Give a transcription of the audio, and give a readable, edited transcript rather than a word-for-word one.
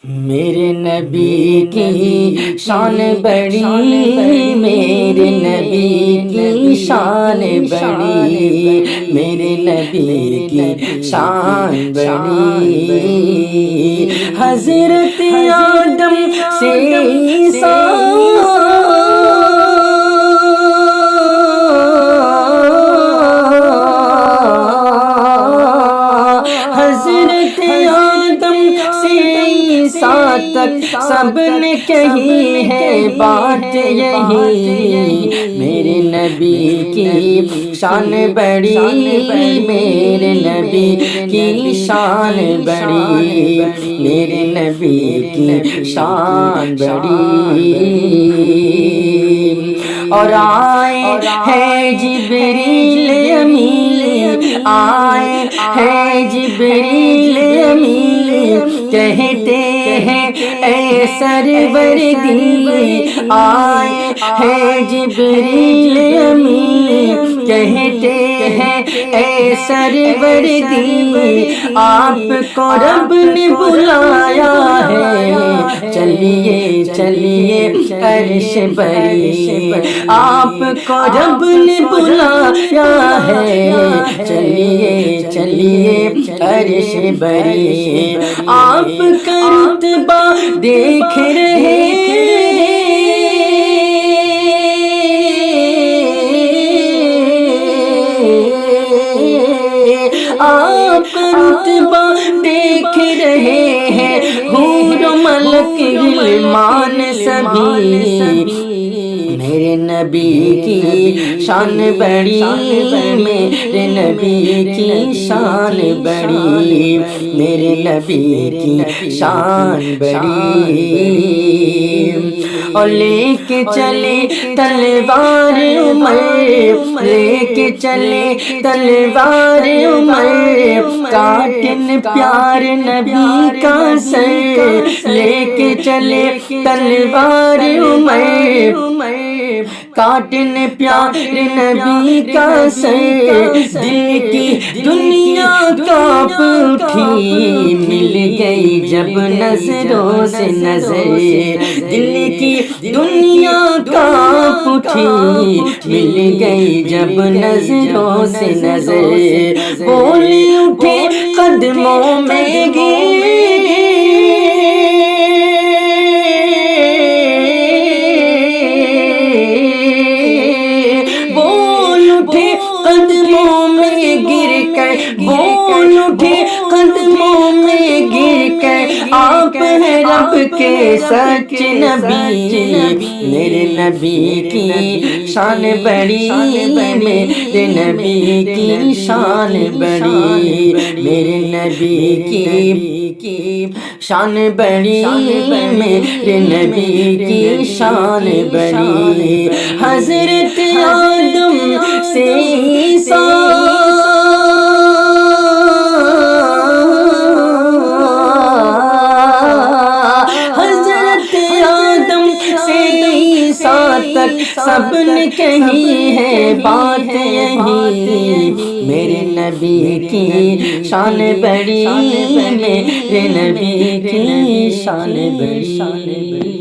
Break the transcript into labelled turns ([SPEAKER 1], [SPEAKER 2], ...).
[SPEAKER 1] میرے نبی کی شان بڑی، میرے نبی کی شان بڑی، میرے نبی کی شان بڑی۔ حضرت آدم سے عیسیٰ تک سب نے کہی ہے بات یہی، میرے نبی کی شان بڑی، میرے نبی کی شان بڑی، میرے نبی کی شان بڑی۔ اور آئے ہیں جبریل امین، آئے ہیں جبریل امین، کہتے ہیں اے سرور دی، آئے ہیں جبریل امین، کہتے ہیں اے سرور دی، آپ کو رب نے بلایا ہے، چلیے چلیے عرش بری، آپ کو رب نے بلایا ہے، چلیے چلیے عرش بری، آپ کا رتبہ دیکھ رہے آپ کا رتبہ دیکھ رہے ہیں، حور و ملک غلمان سبھی، میرے نبی کی شان بڑی، میرے نبی کی شان بڑی، میرے نبی کی شان بڑی۔ اور لے کے چلے تلوار عمر، لے کے چلے تلوار عمر، کاٹن پیار نبی کا سر، لے کے چلے تلوار عمر، کاٹن پیار نبی کا سر، دل کی دنیا کانپ اٹھی، مل گئی جب نظروں سے نظر، دل کی دنیا کانپ اٹھی، مل گئی جب نظروں سے نظر، بول اٹھے قدموں میں گر، قدموں میں گر کر، بول اٹھے قدموں میں گر کر، آپ ہیں رب کے سچ نبی، میرے نبی کی شان بڑی، میرے نبی کی شان بڑی، میرے نبی کی شان بڑی، میرے نبی کی شان بڑی۔ حضرت آدم سے عیسیٰ، حضرت آدم سے عیسیٰ تک سب نے کہی ہے بات یہی، میرے نبی کی شان بڑی، میرے نبی کی شان بڑی۔